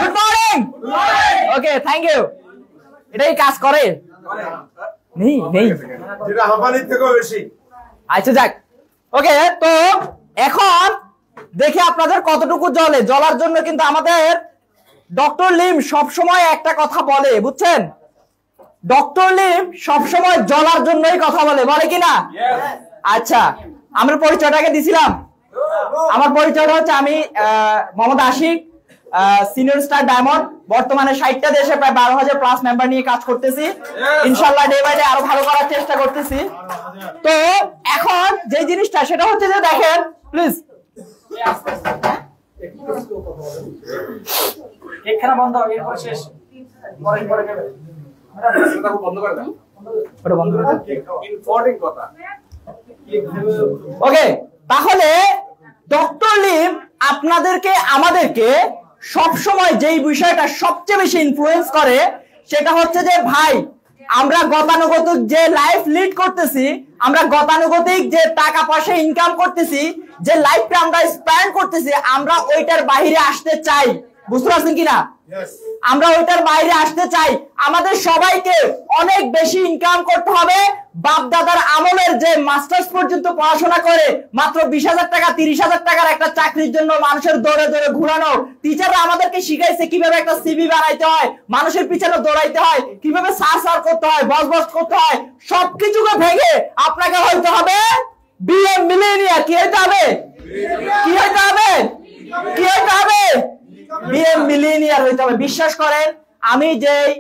Good morning. Okay, thank you. এটাই কাজ করে নেই নেই যেটা হাঁপানির থেকেও বেশি। আচ্ছা যাক, ওকে। তো এখন দেখি আপনাদের কতটুকু জ্বলে। জ্বলার জন্য কিন্তু আমাদের ডক্টর লিম সবসময় একটা কথা বলে, বুঝছেন? ডক্টর লিম সবসময় জ্বলার জন্যই কথা বলে, বলে কিনা? আচ্ছা, আমার পরিচয়টাকে দিছিলাম। আমার পরিচয়টা হচ্ছে আমি Mohammad Ashik, senior star diamond. বর্তমানে 60টা দেশে প্রায় 12,000 প্লাস মেম্বার নিয়ে কাজ করতেছি। ইনশাআল্লাহ ডে বাই ডে আরো ভালো করার চেষ্টা করতেছি। তো এখন যে জিনিসটা সেটা হচ্ছে যে দেখেন প্লিজ, এখানে বন্ধ, এরপর শেষ, পরে পরে নেবে বন্ধ করে দাও, ওটা বন্ধ করে দাও। ইম্পর্টেন্ট কথা। ওকে, তাহলে ডক্টর লিম আপনাদেরকে আমাদেরকে সবসময় যেই বিষয়টা সবচেয়ে বেশি ইনফ্লুয়েন্স করে সেটা হচ্ছে যে ভাই আমরা গতানুগতিক যে লাইফ লিড করতেছি, আমরা গতানুগতিক যে টাকা পয়সা ইনকাম করতেছি, যে লাইফটা আমরা স্পেন্ড করতেছি, আমরা ওইটার বাইরে আসতে চাই। বুঝতে পারছেন কিনা? আমরা ওইটার বাইরে আসতে চাই। আমাদের সবাইকে অনেক বেশি ইনকাম করতে হবে। বাপ দাদার আমলের যে মাস্টার্স পর্যন্ত পড়াশোনা করে মাত্র 20,000 টাকা 30,000 টাকার একটা চাকরির জন্য মানুষের দৌড়ে দৌড়ে ঘুরানো, টিচাররা আমাদেরকে শিখাইছে কিভাবে একটা সিভি বানাইতে হয়, মানুষের পিছনে দৌড়াইতে হয়, কিভাবে সার করতে হয়, বস করতে হয়। সবকিছুকে ভেঙে আপনাকে হইতে হবে বিএম মিলেনিয়ার। কি হইতে হবে? কি হইতে হবে? কি হইতে হবে? বিএম মিলেনিয়ার হইতে হবে। বিশ্বাস করেন, আমি যেই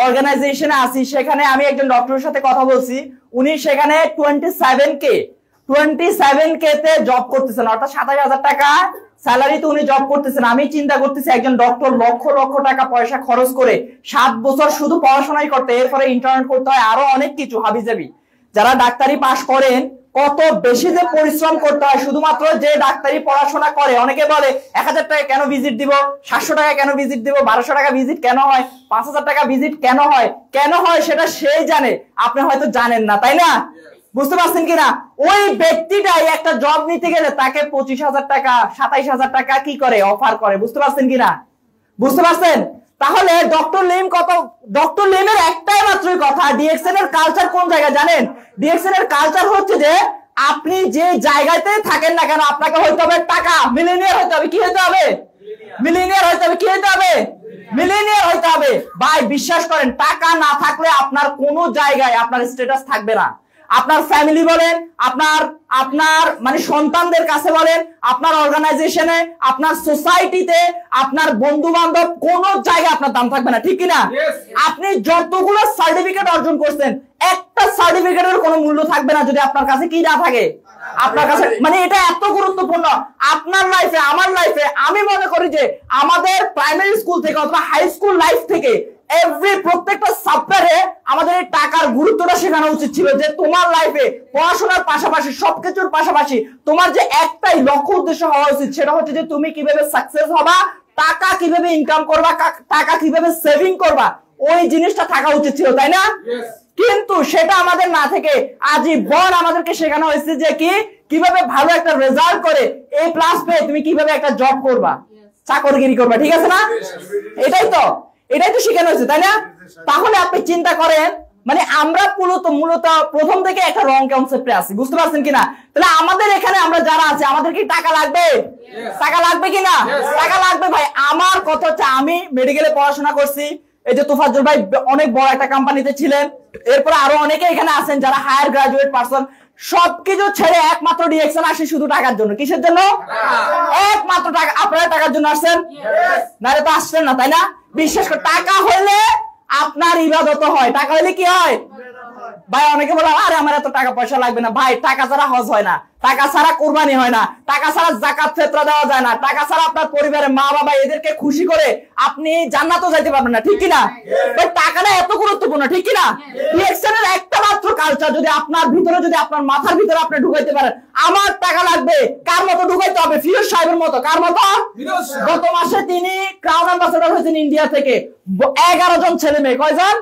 অর্গানাইজেশনে আছি সেখানে আমি একজন ডক্টরের সাথে কথা বলছি। উনি সেখানে 27K তে জব করতেছেন, অর্থাৎ 27,000 টাকা স্যালারিতে উনি জব করতেছেন। আমি চিন্তা করতেছি একজন ডক্টর লক্ষ লক্ষ টাকা পয়সা খরচ করে 7 বছর শুধু পড়াশোনাই করতে, এরপরে ইন্টার্ন করতে হয়, আরো অনেক কিছু হাবিজাবি। যারা ডাক্তারি পাস করেন কত বেশি যে পরিশ্রম করতে হয় শুধুমাত্র যে ডাক্তারি পড়াশোনা করে। অনেকে বলে 1000 টাকা কেন ভিজিট দিব, 700 টাকা কেন ভিজিট দিব, 1200 টাকা ভিজিট কেন হয়, 5000 টাকা ভিজিট কেন হয়, কেন হয় সেটা সেই জানে, আপনি হয়তো জানেন না, তাই না? বুঝতে পারছেন কিনা? ওই ব্যক্তিটাই একটা জব নিতে গেলে তাকে 25,000 টাকা 27,000 টাকা কি করে অফার করে। বুঝতে পারছেন কিনা? বুঝতে পারছেন? তাহলে ডক্টর লিমের একটাই মাত্রই কথা, ডিএক্সএন এর কালচার কোন জায়গায় জানেন? ডিএক্সএন এর কালচার হচ্ছে যে আপনি যে জায়গাতে থাকেন না কেন আপনাকে হইতে হবে টাকা, মিলিয়নিয়ার হইতে হবে। কি হইতে হবে? মিলিয়নিয়ার হইতে হবে। কি হইতে হবে? মিলিয়নিয়ার হইতে হবে। ভাই বিশ্বাস করেন, টাকা না থাকলে আপনার কোনো জায়গায় আপনার স্ট্যাটাস থাকবে না। আপনার ফ্যামিলি বলেন, আপনার মানে সন্তানদের কাছে বলেন, আপনার অর্গানাইজেশনে, আপনার সোসাইটিতে, আপনার বন্ধু বান্ধব, কোন জায়গায় আপনার দাম থাকবে না, ঠিক কিনা? আপনি যতগুলো সার্টিফিকেট অর্জন করছেন একটা সার্টিফিকেটের কোনো মূল্য থাকবে না যদি আপনার কাছে কি না থাকে, আপনার কাছে। মানে এটা এত গুরুত্বপূর্ণ আপনার লাইফে, আমার লাইফে। আমি মনে করি যে আমাদের প্রাইমারি স্কুল থেকে অথবা হাই স্কুল লাইফ থেকে প্রত্যেকটা সাবজেক্টে আমাদের এই টাকার গুরুত্বটা শেখানো উচিত ছিল, যে তোমার লাইফে পড়াশোনার পাশাপাশি সবকিছুর পাশাপাশি তোমার যে একটাই লক্ষ্য উদ্দেশ্য হওয়া উচিত, সেটা হচ্ছে যে তুমি কিভাবে সাকসেস হবা, টাকা কিভাবে ইনকাম করবা, টাকা কিভাবে সেভিং করবা, ওই জিনিসটা থাকা উচিত ছিল, তাই না? কিন্তু সেটা আমাদের না থেকে আজীবন আমাদেরকে শেখানো হয়েছে যে কিভাবে ভালো একটা রেজাল্ট করে A+ পেয়ে তুমি কিভাবে একটা জব করবা, চাকরগিরি করবা, ঠিক আছে না? এটাই তো শেখানো হয়েছে, তাই না? তাহলে আপনি চিন্তা করেন, মানে আমরা মূলত প্রথম থেকে একটা রং কনসেপ্টে আছি। বুঝতে পারছেন কিনা? তাহলে আমাদের এখানে আমরা যারা আছে আমাদের কি টাকা লাগবে? টাকা লাগবে কিনা? টাকা লাগবে ভাই। আমার কথা হচ্ছে, আমি মেডিকেলে পড়াশোনা করছি, এই যে তোফাজ্জল ভাই অনেক বড় একটা কোম্পানিতে ছিলেন, এরপর আরো অনেকে এখানে আছেন যারা হায়ার গ্রাজুয়েট পারসন। সবকিছু ছেড়ে একমাত্র ডিএক্সএন আসি শুধু টাকার জন্য। কিসের জন্য? একমাত্র টাকা। আপনারা টাকার জন্য আসছেন? নারে তো আসছেন না, তাই না? বিশ্বাস করে, টাকা হলে আপনার ইবাদত হয়। টাকা হলে কি হয় ভাই? অনেকে বলে আরে আমার এত টাকা পয়সা লাগবে না। ভাই টাকা ছাড়া হজ হয় না, টাকা ছাড়া কুরবানি হয় না, টাকা ছাড়া যাকাত ফিতরা দেওয়া যায় না, টাকা ছাড়া আপনার পরিবারের মা বাবা এদেরকে খুশি করে আপনি জান্নাতও যাইতে পারবেন না, ঠিক কিনা? ভাই টাকাটা এত গুরুত্বপূর্ণ, ঠিক কিনা? ডিএক্সএন এর একটা মাত্র কালচার যদি আপনার ভিতরে, যদি আপনার মাথার ভিতরে আপনি ঢুকাইতে পারেন, আমার টাকা লাগবে, কার মতো ঢুকাইতে হবে? ফিরোজ সাহেবের মতো। কার মতো? গত মাসে তিনি ক্রাউন অ্যাম্বাসেডর হয়েছেন ইন্ডিয়া থেকে। 11 জন ছেলে মেয়ে। কয়জন?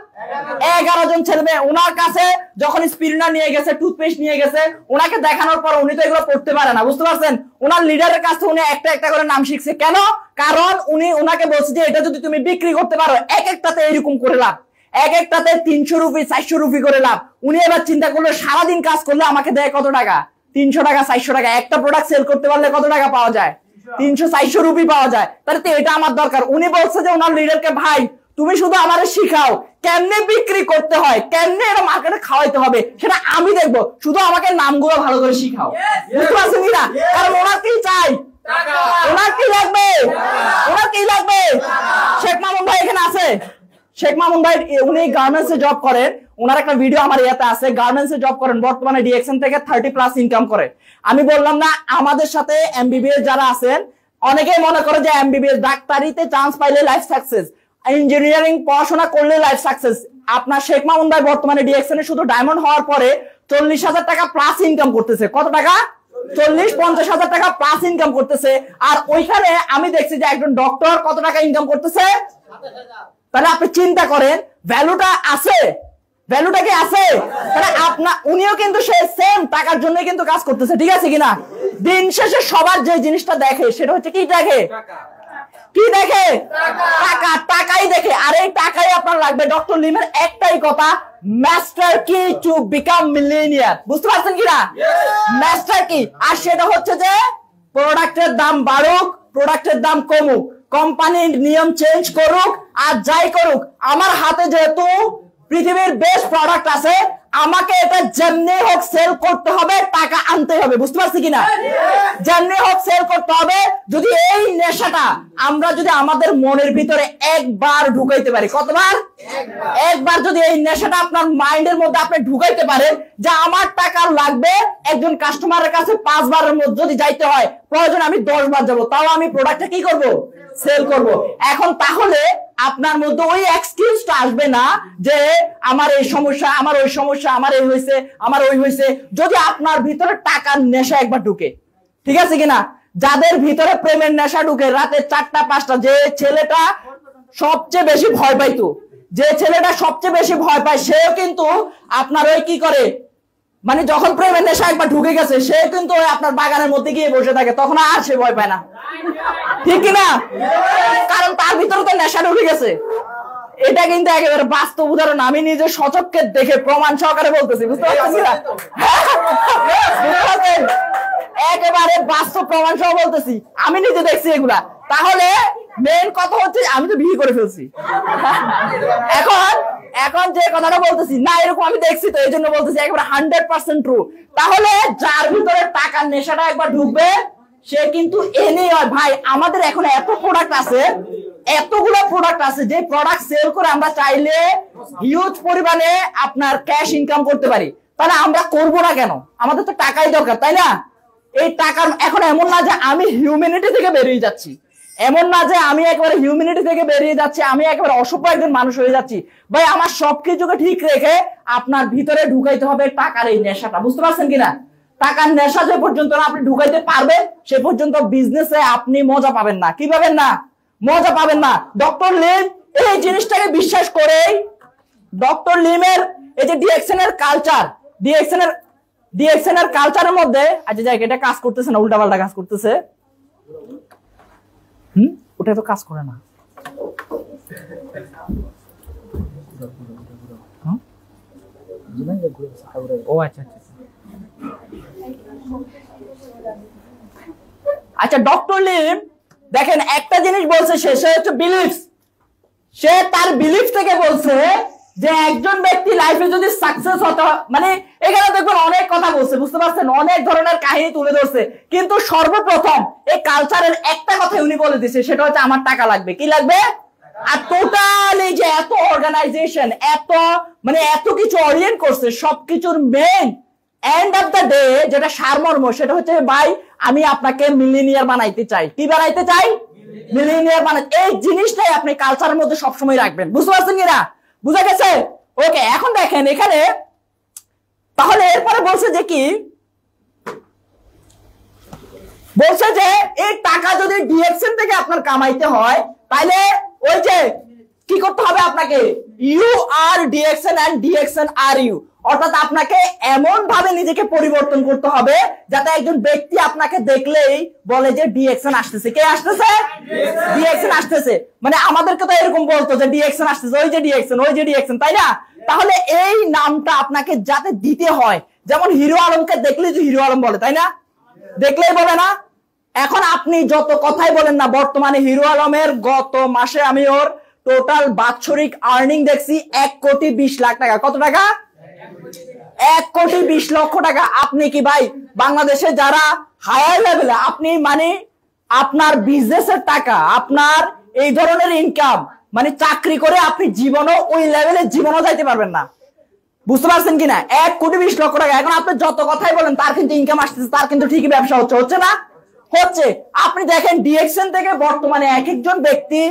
11 জন ছেলে মেয়ে। ওনার কাছে যখন স্পিরিনা নিয়ে গেছে, টুথপেস্ট নিয়ে গেছে, ওনাকে দেখানোর পর উনি তো এগুলো পড়তে পারে না। বুঝতে পারছেন? ওনার লিডারের কাছে উনি একটা একটা করে নাম শিখছে। কেন? কারণ উনাকে বলছে যে এটা যদি তুমি বিক্রি করতে পারো এক একটাতে এরকম করে লাভ, এক একটাতে 300 রুপি 400 রুপি করে লাভ। উনি এবার চিন্তা করলো সারাদিন কাজ করলে আমাকে দেয় কত টাকা, 300 টাকা 400 টাকা। একটা প্রোডাক্ট সেল করতে পারলে কত টাকা পাওয়া যায়, 300-400 রুপি পাওয়া যায়। তাহলে তো এটা আমার দরকার। উনি বলছে যে ওনার লিডারকে, ভাই তুমি শুধু আমারে শিখাও কেমনে বিক্রি করতে হয়, কেমনে এটা মার্কেটে খাওয়াইতে হবে, সেটা আমি দেখবো, শুধু আমাকে নামগুলো ভালো করে শিখাও। বুঝতে পারছেন কিনা? কারণ ওনার কি চাই, ওনার কি লাগবে, ওনার কি লাগবে। শেখ মামুন ভাই এখানে আছে, শেখ মামুন ভাই উনি গার্মেন্টসে জব করেন। ওনার একটা ভিডিও আমার ইয়াতে আছে, গার্মেন্টসে জব করেন, বর্তমানে ডিএক্সএন থেকে 30+ ইনকাম করে। আমি বললাম না আমাদের সাথে এমবিবিএস যারা আছেন অনেকেই মনে করে যে এমবিবিএস ডাক্তারিতে চান্স পাইলে লাইফ সাকসেস, ইঞ্জিনিয়ারিং পড়াশোনা করলে লাইফ সাকসেস। আপনার শেখ মামুন ভাই বর্তমানে ডিএক্সএন এ শুধু ডায়মন্ড হওয়ার পরে 40,000 টাকা প্লাস ইনকাম করতেছে। কত টাকা? 40-50,000 টাকা প্লাস ইনকাম করতেছে। আর ওইখানে আমি দেখছি যে একজন ডক্টর কত টাকা ইনকাম করতেছে। তাহলে আপনি চিন্তা করেন ভ্যালুটা আছে, ভ্যালুটা কি আছে? তাহলে উনিও কিন্তু সে সেম টাকার জন্য কিন্তু কাজ করতেছে, ঠিক আছে কিনা? দিন শেষে সবার যে জিনিসটা দেখে সেটা হচ্ছে কি দেখে, কি দেখে? টাকা, টাকাই দেখে। আর এই টাকাই আপনার লাগবে। ডক্টর লিমের একটাই কথা, মাস্টার কি টু বিকাম মিলিয়নিয়ার। বুঝতে পারছেন কিনা? মাস্টার কি, আর সেটা হচ্ছে যে প্রোডাক্টের দাম বাড়ুক, প্রোডাক্টের দাম কমুক, কোম্পানির নিয়ম চেঞ্জ করুক, আর যাই করুক, আমার হাতে যেহেতু পৃথিবীর বেস্ট প্রোডাক্ট আছে, আমাকে এটা যেমনি হোক সেল করতে হবে, টাকা আনতে হবে। বুঝতে পারছি কিনা? যেমনি হোক সেল করতে হবে। যদি এই নেশাটা আমরা যদি আমাদের মনের ভিতরে একবার ঢুকাইতে পারি, কতবার? একবার যদি এই নেশাটা আপনার মাইন্ডের মধ্যে আপনি ঢুকাইতে পারেন যে আমার টাকা লাগবে, একজন কাস্টমারের কাছে 5 বারের মধ্যে যদি যাইতে হয়, প্রয়োজন আমি 10 বার যাবো, তাও আমি প্রোডাক্টটা কি করব, সেল করব। এখন তাহলে আপনার মধ্যে ওই এক্সকিউজটা আসবে না যে আমার এই সমস্যা, আমার ওই সমস্যা, আমার এই হয়েছে, আমার ওই হয়েছে। যদি আপনার ভিতরে টাকার নেশা একবার ঢুকে, ঠিক আছে কিনা? যাদের ভিতরে প্রেমের নেশা ঢুকে, রাতে 4টা-5টা, যে ছেলেটা সবচেয়ে বেশি ভয় পাইতো, যে ছেলেটা সবচেয়ে বেশি ভয় পায়, সেও কিন্তু আপনার ওই কি করে, মানে যখন প্রেমের নেশা একবার ঢুকে গেছে, সে কিন্তু আপনার বাগানের মধ্যে গিয়ে বসে থাকে, তখন আর সে ভয় পায় না, ঠিক কিনা? কারণ তার ভিতরে তো নেশা ঢুকে গেছে। এটা কিন্তু একেবারে বাস্তব উদাহরণ, আমি নিজে সচক্ষে দেখে প্রমাণ সহকারে বলতেছি। বুঝতে পারছেন? একেবারে বাস্তব প্রমাণ সহ বলতেছি, আমি নিজে দেখছি এগুলা। তাহলে মেইন কথা হচ্ছে আমি তো বিয়ে করে ফেলছি। এখন যে কথাটা বলতেছি না, এরকম আমি দেখছি, তো এই জন্য বলতেছি একেবারে 100% ট্রু। তাহলে যার ভিতরে টাকার নেশাটা একবার ঢুকবে, সে কিন্তু এনে হয়। ভাই আমাদের এখন এত প্রোডাক্ট আছে, এতগুলো প্রোডাক্ট আছে, যে প্রোডাক্ট সেল করে আমরা চাইলে হিউজ পরিমাণে আপনার ক্যাশ ইনকাম করতে পারি। তাহলে আমরা করবো না কেন? আমাদের তো টাকাই দরকার, তাই না? এই টাকার এখন এমন না যে আমি হিউম্যানিটি থেকে বেরিয়ে যাচ্ছি, এমন না যে আমি একেবারে হিউম্যানিটি থেকে বেরিয়ে যাচ্ছি, আমি একেবারে অসভ্য একজন মানুষ হয়ে যাচ্ছি। ভাই আমার সবকিছুকে ঠিক রেখে আপনার ভিতরে ঢুকাইতে হবে টাকার এই নেশাটা। বুঝতে পারছেন কিনা? টাকার নেশা যে পর্যন্ত না আপনি ঢুকাইতে পারবেন, সে পর্যন্ত বিজনেসে আপনি মজা পাবেন না। কি পাবেন না? মজা পাবেন না। ডক্টর লিম এই জিনিসটাকে বিশ্বাস করে, ডক্টর লিমের এই যে ডিএক্সএন এর কালচার, ডিএক্সএন এর কালচারের মধ্যে, আচ্ছা যাই, এটা কাজ করতেছে না, উল্টাপাল্টা কাজ করতেছে। ওটা তো কাজ করে না। ও আচ্ছা আচ্ছা আচ্ছা। ডক্টর লিম দেখেন একটা জিনিস বলছে, সে হচ্ছে বিলিফস। সে তার বিলিফ থেকে বলছে যে একজন ব্যক্তি লাইফে যদি সাকসেস হতে, মানে এখানে দেখবেন অনেক কথা বলছে, বুঝতে পারছেন, অনেক ধরনের কাহিনী তুলে ধরছে, কিন্তু সর্বপ্রথম এই কালচারের একটা কথা উনি বলে দিচ্ছে, সেটা হচ্ছে আমার টাকা লাগবে। কি লাগবে? আর টোটালি যে এত অর্গানাইজেশন, এত কিছু অরিয়েন্ট করছে, সবকিছুর main end of the day যেটা সারমর্ম, সেটা হচ্ছে ভাই আমি আপনাকে মিলিনিয়ার বানাইতে চাই। কি বানাইতে চাই? মিলিনিয়ার বানাইতে। এই জিনিসটাই আপনি কালচারের মধ্যে সবসময় রাখবেন। বুঝতে পারছেন কিনা? বুঝা গেছে? ওকে, এখন দেখেন এখানে, তাহলে এরপরে বলছে যে কি বলছে, যে এই টাকা যদি ডিএক্সএন থেকে আপনার কামাইতে হয়, তাহলে ওই যে কি করতে হবে আপনাকে, you are DXN and DXN are you. অর্থাৎ আপনাকে এমন ভাবে নিজেকে পরিবর্তন করতে হবে যাতে একজন ব্যক্তি আপনাকে দেখলেই বলে যে ডিএক্সএন আসতেছে। কে আসতেছে? ডিএক্সএন আসতেছে। মানে আমাদেরকে তো এরকম বলতো যে ডিএক্সএন আসতেছে, ওই যে ডিএক্সএন, ওই যে ডিএক্সএন, তাই না? তাহলে এই নামটা আপনাকে যাতে দিতে হয়, যেমন হিরো আলমকে দেখলেই যে হিরো আলম বলে, তাই না? দেখলেই বলে না? এখন আপনি যত কথাই বলেন না, বর্তমানে হিরো আলমের গত মাসে আমি ওর টোটাল বাৎসরিক আর্নিং দেখছি 1,20,00,000 টাকা। কত টাকা? 1,20,00,000 টাকা। আপনি কি ভাই বাংলাদেশে যারা হায়ার লেভেলে, আপনি মানে আপনার বিজনেসের টাকা, আপনার এই ধরনের ইনকাম, মানে চাকরি করে আপনি জীবনও ওই লেভেলে জীবনও যাইতে পারবেন না। বুঝতে পারছেন কিনা? 1,20,00,000 টাকা। এখন আপনি যত কথাই বলেন তার কিন্তু ইনকাম আসতেছে, তার কিন্তু ঠিকই ব্যবসা হচ্ছে, হচ্ছে না? হচ্ছে। আপনি দেখেন ডিএক্সএন থেকে বর্তমানে এক একজন ব্যক্তি,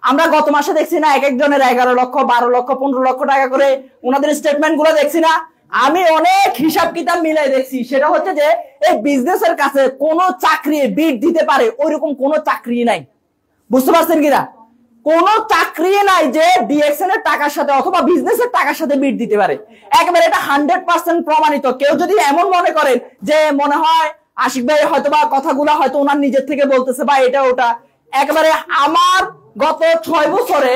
আমরা গত মাসে দেখছি না এক একজনের 11 লক্ষ, 12 লক্ষ, 15 লক্ষ টাকা করে ওনাদের স্টেটমেন্ট গুলো দেখছি না? আমি অনেক হিসাব কিতাব মিলাই দেখছি, সেটা হচ্ছে যে এই বিজনেসের কাছে কোন চাকরি বিট দিতে পারে ওইরকম কোন চাকরি নাই। বুঝতে পারছেন কিনা? কোন চাকরি নাই যে ডিএক্সএন এর টাকার সাথে অথবা বিজনেসের টাকার সাথে বিট দিতে পারে। একেবারে এটা 100% প্রমাণিত। কেউ যদি এমন মনে করেন যে মনে হয় আশিক ভাই হয়তো বা কথাগুলো হয়তো ওনার নিজের থেকে বলতেছে বা এটা ওটা, একেবারে আমার গত 6 বছরে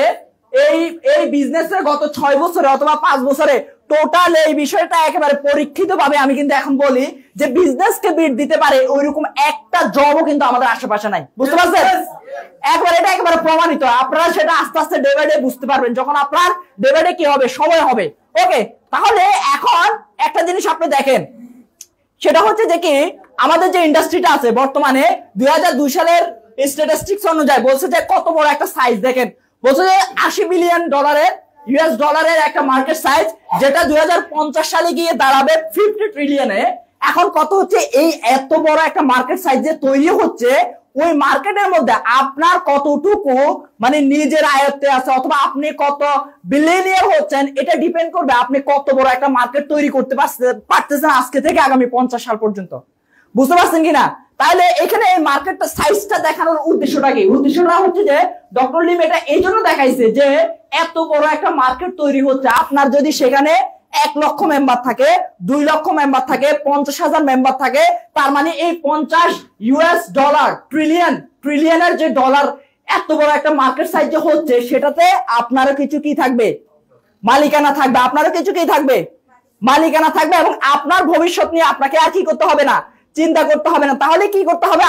এই বিজনেসে গত 6 বছরে অথবা 5 বছরে টোটাল এই বিষয়টা একেবারে পরীক্ষিত ভাবে আমি কিন্তু এখন বলি যে বিজনেসকে বিট দিতে পারে ওইরকম একটা জবও কিন্তু আমাদের আশেপাশে নাই। বুঝতে পারছেন? একবার এটা একেবারে প্রমাণিত। আপনারা সেটা আস্তে আস্তে ডে বাই ডে বুঝতে পারবেন যখন আপনার ডে বাই ডে কি হবে, সময় হবে। ওকে, তাহলে এখন একটা জিনিস আপনি দেখেন, সেটা হচ্ছে যে কি আমাদের যে ইন্ডাস্ট্রিটা আছে বর্তমানে 2002 সালের স্ট্যাটিস্টিক্স অনুযায়ী বলছে যে কত বড় একটা সাইজ। দেখেন, বলছে যে $80 বিলিয়ন ইউএস ডলারের একটা মার্কেট সাইজ, যেটা 2050 সালে গিয়ে দাঁড়াবে 50 ট্রিলিয়নে। এখন কত হচ্ছে, এই এত বড় একটা মার্কেট সাইজ যে তৈরি হচ্ছে, ওই মার্কেটের মধ্যে আপনার কতটুকু মানে নিজের আয়ত্তে আছে অথবা আপনি কত বিলিয়নিয়ার হচ্ছেন, এটা ডিপেন্ড করবে আপনি কত বড় একটা মার্কেট তৈরি করতে পারতেছেন আজকে থেকে আগামী 50 সাল পর্যন্ত। বুঝতে পারছেন কিনা? তাহলে এখানে এই মার্কেটটা সাইজটা দেখানোর উদ্দেশ্যটা কি? উদ্দেশ্যটা হচ্ছে যে ডক্টর লিম এটা এই জন্য দেখাইছে যে এত বড় একটা মার্কেট তৈরি হচ্ছে, আপনার যদি সেখানে 1 লক্ষ মেম্বার থাকে, 2 লক্ষ মেম্বার থাকে, 50,000 মেম্বার থাকে, তার মানে এই 50 ইউএস ডলার ট্রিলিয়নের যে ডলার এত বড় একটা মার্কেট সাইজ যে হচ্ছে, সেটাতে আপনারও কিছু কি থাকবে? মালিকানা থাকবে। আপনারও কিছু কি থাকবে? মালিকানা থাকবে। এবং আপনার ভবিষ্যৎ নিয়ে আপনাকে আর কি করতে হবে না, চিন্তা করতে হবে না। তাহলে কি করতে হবে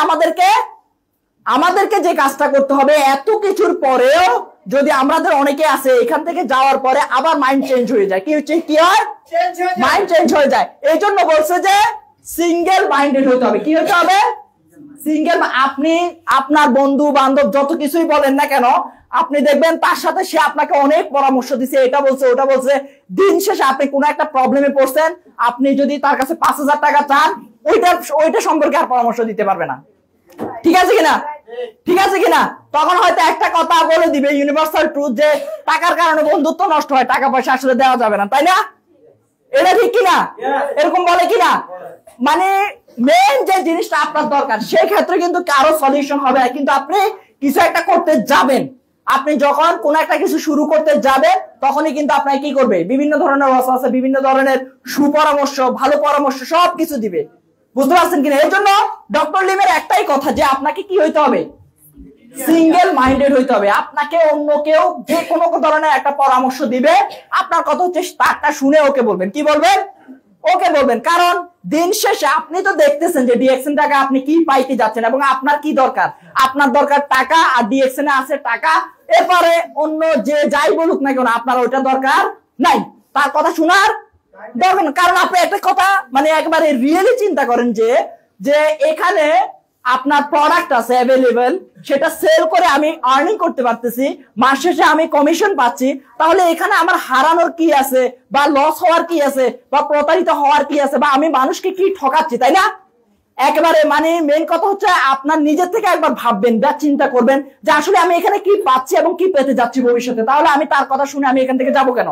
আমাদেরকে যে কাজটা করতে হবে, এত কিছুর পরেও যদি আমাদের অনেকে আছে এখান থেকে যাওয়ার পরে আবার মাইন্ড চেঞ্জ হয়ে যায়, কি হচ্ছে, কি হয়, মাইন্ড চেঞ্জ হয়ে যায়। এই জন্য বলছে যে সিঙ্গেল মাইন্ডেড হতে হবে। কি হতে হবে? সিঙ্গেল। আপনি আপনার বন্ধু বান্ধব যত কিছুই বলেন না কেন, আপনি দেখবেন তার সাথে সে আপনাকে অনেক পরামর্শ দিচ্ছে, এটা বলছে ওটা বলছে। দিন শেষে আপনি কোন একটা প্রবলেমে পড়ছেন, আপনি যদি তার কাছে 5,000 টাকা চান, ওইটা সম্পর্কে আর পরামর্শ দিতে পারবে না। ঠিক আছে কিনা? ঠিক আছে কিনা? তখন হয়তো একটা কথা বলে দিবে, ইউনিভার্সাল ট্রুথ, যে টাকার কারণে বন্ধুত্ব নষ্ট হয়, টাকা পয়সা আসলে দেওয়া যাবে না, তাই না? এটা ঠিক কিনা? এরকম বলে কিনা? মানে মেইন যে জিনিসটা আপনার দরকার সেই ক্ষেত্রে কিন্তু কারো সলিউশন হবে না, কিন্তু আপনি কিছু একটা করতে যাবেন, আপনি যখন কোন একটা কিছু শুরু করতে যাবেন তখনই কিন্তু আপনাকে কি করবে, বিভিন্ন ধরনের ওয়াসওয়াসা, বিভিন্ন ধরনের সুপরামর্শ, ভালো পরামর্শ সবকিছু দিবে। বুঝতে পারছেন কিনা? এই জন্য ডক্টর লিমের একটাই কথা যে আপনাকে কি হইতে হবে, সিঙ্গেল মাইন্ডেড হইতে হবে। আপনাকে অন্য কেউ যে কোনো ধরনের একটা পরামর্শ দিবে, আপনার কথা হচ্ছে তারটা শুনে ওকে বলবেন। কি বলবেন? ওকে বলবেন। কারণ দিন শেষে আপনি তো দেখতেছেন যে ডিএক্সএন টাকা আপনি কি পাইতে যাচ্ছেন এবং আপনার কি দরকার। আপনার দরকার টাকা, আর ডিএক্সএন এ আছে টাকা। এরপরে অন্য যে যাই বলুক না কেন আপনার ওইটা দরকার নাই, তার কথা শোনার দরকার না। কারণ আপনি একটা কথা মানে একবারে রিয়েলি চিন্তা করেন যে এখানে আপনার প্রোডাক্ট আছে অ্যাভেলেবেল, সেটা সেল করে আমি আর্নিং করতে পারতেছি, মাস শেষে আমি কমিশন পাচ্ছি, তাহলে এখানে আমার হারানোর কি আছে, বা লস হওয়ার কি আছে, বা প্রতারিত হওয়ার কি আছে, বা আমি মানুষকে কি ঠকাচ্ছি, তাই না? একেবারে মানে মেইন কথা হচ্ছে আপনার নিজের থেকে একবার ভাববেন বা চিন্তা করবেন যে আসলে আমি এখানে কি পাচ্ছি এবং কি পেতে যাচ্ছি ভবিষ্যতে, তাহলে আমি তার কথা শুনে আমি এখান থেকে যাবো কেন?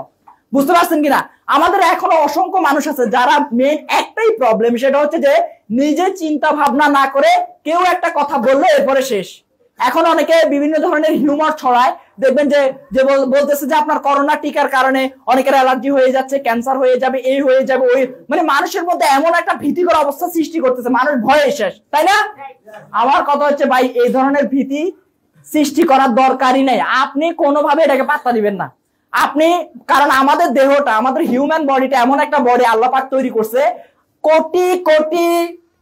বুঝতে পারছেন কিনা? আমাদের এখনো অসংখ্য মানুষ আছে যারা মেইন একটাই প্রবলেম, সেটা হচ্ছে যে নিজে চিন্তা ভাবনা না করে কেউ একটা কথা বললো এরপরে শেষ, এখন অনেকে বিভিন্ন ধরনের হিউমার ছড়ায়, দেখবেন যে যে বলতেছে যে আপনার করোনা টিকার কারণে অনেকের অ্যালার্জি হয়ে যাচ্ছে, ক্যান্সার হয়ে যাবে, এই হয়ে যাবে, ওই, মানে মানুষের মধ্যে এমন একটা ভীতিকর অবস্থা সৃষ্টি করতেছে, মানুষ ভয়ে শেষ, তাই না? আমার কথা হচ্ছে ভাই, এই ধরনের ভীতি সৃষ্টি করার দরকারই নেই। আপনি কোনোভাবে এটাকে পাত্তা দিবেন না আপনি, কারণ আমাদের দেহটা, আমাদের হিউম্যান বডিটা এমন একটা বডি আল্লাহ পাক তৈরি করছে, কোটি কোটি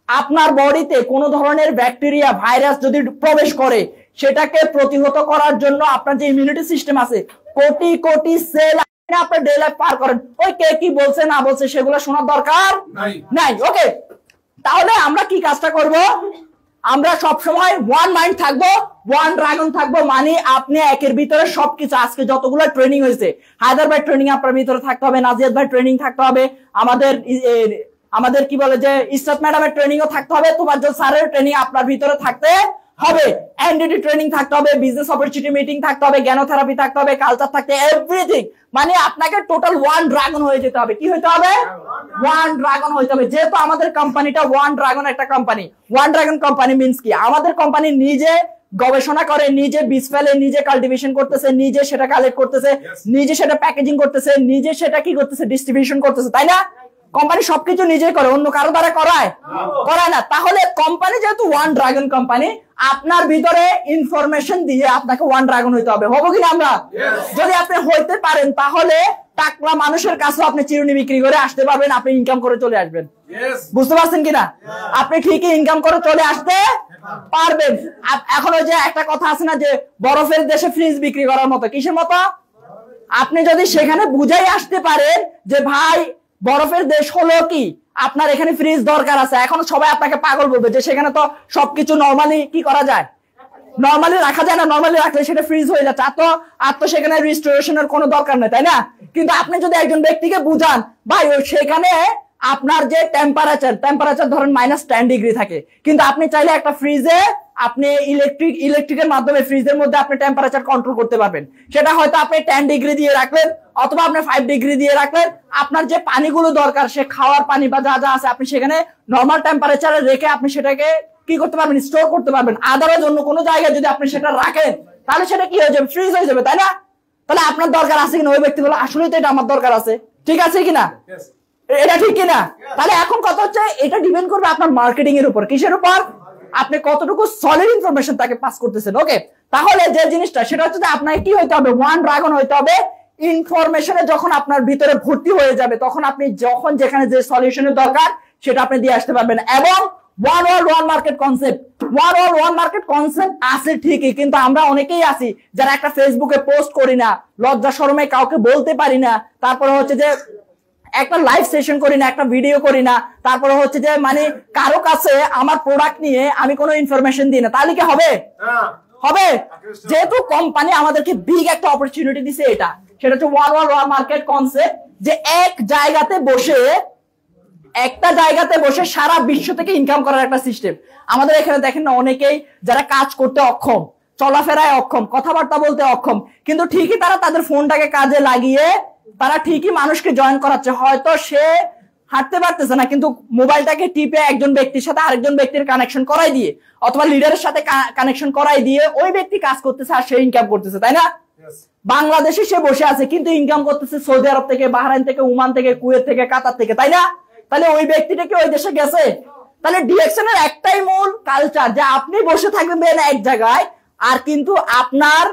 আপনার বডিতে কোন ধরনের ব্যাকটেরিয়া ভাইরাস যদি প্রবেশ করে, সেটাকে প্রতিহত করার জন্য আপনার যে ইমিউনিটি সিস্টেম আছে, কোটি কোটি সেল আপনার ডে লাইফ পার করেন। ওই কে কি বলছে না বলছে সেগুলো শোনার দরকার নাই। ওকে, তাহলে আমরা কি কাজটা করব? আমরা সব সময় ওয়ান মাইন্ড থাকবো, ওয়ান ড্রাগন থাকবো, মানে আপনি একের ভিতরে সবকিছু, আজকে যতগুলো ট্রেনিং হয়েছে, হায়দার ভাই ট্রেনিং আপনার ভিতরে থাকতে হবে, নাজিয়াত ভাই ট্রেনিং থাকতে হবে, আমাদের কি বলে যে ইসরাত ম্যাডামের ট্রেনিংও থাকতে হবে, তোমার যে স্যারের ট্রেনিং আপনার ভিতরে থাকতে হবে, এনডিটি ট্রেনিং থাকতে হবে, বিজনেস অপরচুনিটি মিটিং থাকতে হবে, জ্ঞানোথেরাপি থাকতে হবে, কালচার থাকতে, এভরিথিং। মানে আপনাকে টোটাল ওয়ান ড্রাগন হয়ে যেতে হবে। কি হইতে হবে? ওয়ান ড্রাগন হইতে হবে। যেহেতু আমাদের কোম্পানিটা ওয়ান ড্রাগন একটা company, one dragon company means কি? আমাদের কোম্পানি নিজে গবেষণা করে, নিজে বীজ ফেলে, নিজে কাল্টিভেশন করতেছে, নিজে সেটা কালেক্ট করতেছে, নিজে সেটা প্যাকেজিং করতেছে, নিজে সেটা কি করতেছে, ডিস্ট্রিবিউশন করতেছে, তাই না? কোম্পানি সবকিছু নিজে করে, অন্য কারো দ্বারা করায় না। তাহলে কোম্পানি যেহেতু ওয়ান ড্রাগন কোম্পানি, আপনার ভিতরে ইনফরমেশন দিয়ে আপনাকে ওয়ান ড্রাগন হইতে হবে। হবো কিনা আমরা? যদি আপনি হইতে পারেন, তাহলে টাকলা মানুষের কাছে আপনি চিরুনি বিক্রি করে আসতে পারবেন, আপনি ইনকাম করে চলে আসবেন। বুঝতে পারছেন কিনা? আপনি ঠিকই ইনকাম করে চলে আসতে পারবেন। এখন ওই যে একটা কথা আছে না, যে বরফের দেশে ফ্রিজ বিক্রি করার মতো। কিসের মতো? আপনি যদি সেখানে বুঝাই আসতে পারেন যে ভাই বরফের দেশ হলো কি, আপনার এখানে ফ্রিজ দরকার আছে, এখন সবাই আপনাকে পাগল বলবে যে সেখানে তো সবকিছু নরমালি কি করা যায়, নরমালি রাখা যায় না, নরমালি রাখলে সেটা ফ্রিজ হয়ে যাচ্ছে, আর তো সেখানে রিস্টোরেশনের কোনো দরকার নেই, তাই না? কিন্তু আপনি যদি একজন ব্যক্তিকে বুঝান ভাই সেখানে আপনার যে টেম্পারেচার ধরেন -10 ডিগ্রি থাকে, কিন্তু আপনি চাইলে একটা ফ্রিজে আপনি ইলেকট্রিকের মাধ্যমে ফ্রিজের মধ্যে আপনি টেম্পারেচার কন্ট্রোল করতে পারবেন। সেটা হয়তো আপনি 10 ডিগ্রি দিয়ে রাখলেন, অথবা আপনি 5 ডিগ্রি দিয়ে রাখলেন। আপনার যে পানিগুলো দরকার, সে খাওয়ার পানি বা যা যা আছে, আপনি সেখানে নর্মাল টেম্পারেচারে রেখে আপনি সেটাকে কি করতে পারবেন, স্টোর করতে পারবেন। আদারের জন্য কোনো জায়গায় যদি আপনি সেটা রাখেন, তাহলে সেটা কি হয়ে যাবে, ফ্রিজ হয়ে যাবে, তাই না? তাহলে আপনার দরকার আছে কিনা? ওই ব্যক্তি বলে আসলেই তো এটা আমার দরকার আছে, ঠিক আছে কিনা? এটা ঠিক কিনা? তাহলে এখন কথা হচ্ছে, এটা ডিপেন্ড করবে আপনার মার্কেটিং এর উপর। কিসের উপর? আপনি কতটুকু সলিড ইনফরমেশন তাকে পাস করতেছেন। ওকে, তাহলে যে জিনিসটা সেটা হচ্ছে যে আপনাকে কি হইতে হবে, ওয়ান ড্রাগন হইতে হবে। ইনফরমেশনে যখন আপনার ভিতরে ভর্তি হয়ে যাবে, তখন আপনি যখন যেখানে যে সলিউশনের দরকার সেটা আপনি দিয়ে আসতে পারবেন। এবং one world one market concept, one world one market concept আছে ঠিকই, কিন্তু আমরা অনেকেই আছি যারা একটা ফেসবুকে পোস্ট করি না, লজ্জা শরমে কাউকে বলতে পারি না, তারপরে হচ্ছে যে একটা লাইভ সেশন করি না, একটা ভিডিও করি না, তারপরে হচ্ছে যে মানে কারো কাছে আমার প্রোডাক্ট নিয়ে আমি কোনো ইনফরমেশন দিই না। তাহলে কি হবে? হবে। যেহেতু কোম্পানি আমাদেরকে বিগ একটা অপরচুনিটি দিছে, এটা সেটা হচ্ছে one world one market concept, যে একটা জায়গাতে বসে সারা বিশ্ব থেকে ইনকাম করার একটা সিস্টেম। আমাদের এখানে দেখেন না, অনেকেই যারা কাজ করতে অক্ষম, চলাফেরায় অক্ষম, কথাবার্তা বলতে অক্ষম, কিন্তু ঠিকই তারা তাদের ফোনটাকে কাজে লাগিয়ে তারা ঠিকই মানুষকে জয়েন করাচ্ছে। হয়তো সে হাঁটতে পারতেছে না, কিন্তু মোবাইলটাকে টিপে একজন ব্যক্তির সাথে আরেকজন ব্যক্তির কানেকশন করাই দিয়ে, অথবা লিডারের সাথে কানেকশন করাই দিয়ে ওই ব্যক্তি কাজ করতেছে আর সে ইনকাম করতেছে, তাই না? বাংলাদেশে সে বসে আছে কিন্তু ইনকাম করতেছে সৌদি আরব থেকে, বাহরাইন থেকে, ওমান থেকে, কুয়েত থেকে, কাতার থেকে, তাই না? তাহলে ওই ব্যক্তিটা কি ওই দেশে গেছে? তাহলে ডিএক্সএন এর একটাই মূল কালচার, যে আপনি বসে থাকবেন এক জায়গায়, আর কিন্তু আপনার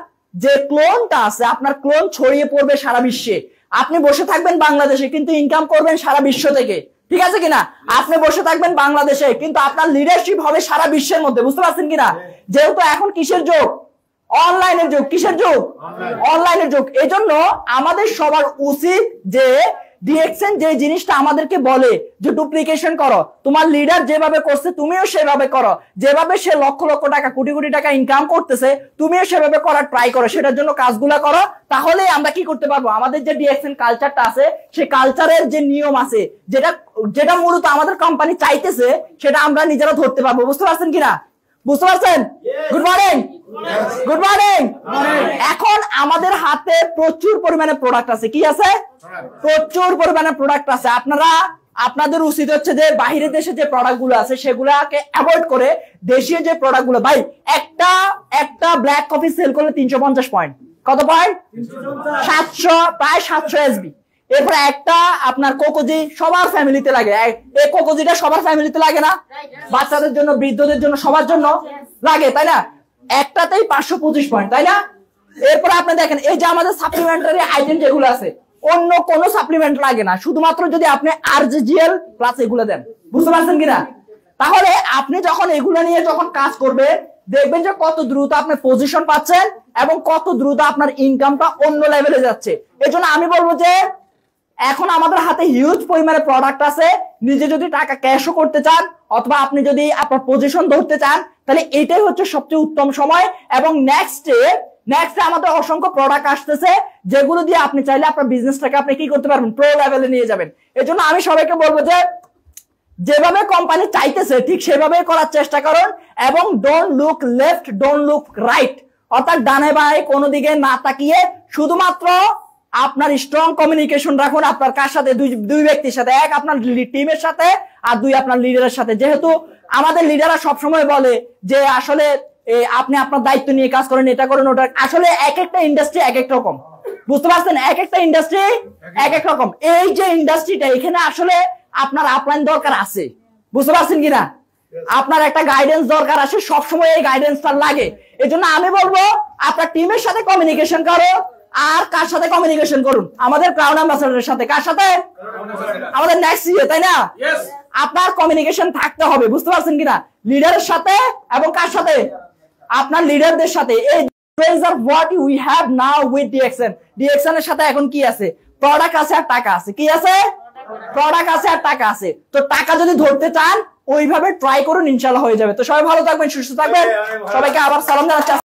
যে ক্লোনটা আছে, আপনার ক্লোন ছড়িয়ে পড়বে সারা বিশ্বে। আপনি বসে থাকবেন বাংলাদেশে, কিন্তু ইনকাম করবেন সারা বিশ্ব থেকে, ঠিক আছে কিনা? আপনি বসে থাকবেন বাংলাদেশে, কিন্তু আপনার লিডারশিপ হবে সারা বিশ্বের মধ্যে। বুঝতে পারছেন কিনা? যেহেতু এখন কিসের যুগ? অনলাইনের যুগ। কিসের যুগ? অনলাইনের যুগ। এজন্য আমাদের সবার উচিত যে ডিএক্সএন যে জিনিসটা আমাদেরকে বলে যে ডুপ্লিকেশন করো, তোমার লিডার যেভাবে করছে তুমিও সেভাবে করো, যেভাবে সে লক্ষ লক্ষ টাকা, কোটি কোটি টাকা ইনকাম করতেছে তুমিও সেভাবে করার ট্রাই করো, সেটার জন্য কাজগুলা করো। তাহলে আমরা কি করতে পারবো, আমাদের যে ডিএক্সএন কালচারটা আছে, সেই কালচারের যে নিয়ম আছে, যেটা মূলত আমাদের কোম্পানি চাইতেছে, সেটা আমরা নিজেরা ধরতে পারবো। বুঝতে পারছেন কিনা? বুঝতে পারছেন? Good morning, good morning. এখন আমাদের হাতে প্রচুর পরিমাণে প্রোডাক্ট আছে। কি আছে? প্রচুর পরিমাণে প্রোডাক্ট আছে। আপনারা আপনাদের উচিত হচ্ছে যে বাইরের দেশে যে প্রোডাক্ট গুলো আছে সেগুলাকে অ্যাভয়েড করে দেশীয় যে প্রোডাক্ট গুলো, ভাই একটা ব্ল্যাক কফি সেল করলে 350 পয়েন্ট, কত পয়েন্ট? 700, প্রায় 700 এসবি। এরপরে একটা আপনার কোকোজি সবার ফ্যামিলিতে লাগে, এই কোকোজিটা সবার ফ্যামিলিতে লাগে না, বাচ্চাদের জন্য, বৃদ্ধদের জন্য, সবার জন্য লাগে, তাই না? একটাতেই 525 পয়েন্ট, তাই না? এরপরে আপনি দেখেন এই যে আমাদের সাপ্লিমেন্টারি আইটেম যেগুলো আছে, অন্য কোনো সাপ্লিমেন্ট লাগে না, শুধুমাত্র যদি আপনি আরজিজিএল প্লাস এগুলো দেন। বুঝতে পারছেন কিনা? তাহলে আপনি যখন এগুলো নিয়ে যখন কাজ করবে দেখবেন যে কত দ্রুত আপনি পজিশন পাচ্ছেন এবং কত দ্রুত আপনার ইনকামটা অন্য লেভেলে যাচ্ছে। এজন্য আমি বলবো যে এখন আমাদের হাতে হিউজ পরিমাণে প্রোডাক্ট আছে, নিজে যদি টাকা ক্যাশও করতে চান অথবা আপনি যদি আপনার পজিশন ধরতে চান তাহলে এটাই হচ্ছে সবচেয়ে উত্তম সময়। এবং নেক্সটে আমাদের অসংখ্য প্রোডাক্ট আসতেছে যেগুলো দিয়ে আপনি চাইলে আপনার বিজনেসটাকে আপনি কি করতে পারবেন, প্রো লেভেলে নিয়ে যাবেন। এজন্য আমি সবাইকে বলবো যে যেভাবে কোম্পানি চাইতেছে ঠিক সেভাবে করার চেষ্টা করুন এবং don't look left, don't look right, অর্থাৎ ডানে বাঁয়ে কোনো দিকে না তাকিয়ে শুধুমাত্র আপনার স্ট্রং কমিউনিকেশন রাখুন আপনার কার সাথে, দুই ব্যক্তির সাথে, এক আপনার টিমের সাথে আর দুই আপনার লিডারের সাথে। যেহেতু আমাদের লিডাররা সবসময় বলে যে আসলে আপনি আপনার দায়িত্ব নিয়ে কাজ করেন, এটা করেন ওটা, আসলে এক একটা ইন্ডাস্ট্রি এক এক রকম, বুঝতে পারছেন? এক একটা ইন্ডাস্ট্রি এক এক রকম। এই যে ইন্ডাস্ট্রিটা এখানে আসলে আপনার আপলাইন দরকার আছে, বুঝতে পারছেন কিনা? আপনার একটা গাইডেন্স দরকার আছে, সবসময় এই গাইডেন্সটা লাগে। এই জন্য আমি বলবো আপনার টিমের সাথে কমিউনিকেশন করো। আর কার সাথে কমিউনিকেশন করুন? আমাদের ক্রাউন অ্যাম্বাসেডরের সাথে। কার সাথে? আমাদের নেক্সট ইয়ার, তাই না? আপনার কমিউনিকেশন থাকতে হবে, বুঝতে পারছেন কিনা? লিডারের সাথে এবং কার সাথে? আপনার লিডারদের সাথে। এই what we have now with DXN এর সাথে এখন কি আছে? প্রোডাক্ট আছে আর টাকা আছে। কি আছে? প্রোডাক্ট আছে আর টাকা আছে। তো টাকা যদি ধরতে চান ওইভাবে ট্রাই করুন, ইনশাআল্লাহ হয়ে যাবে। তো সবাই ভালো থাকবেন, সুস্থ থাকবেন। সবাইকে আবার সালাম জানাচ্ছি।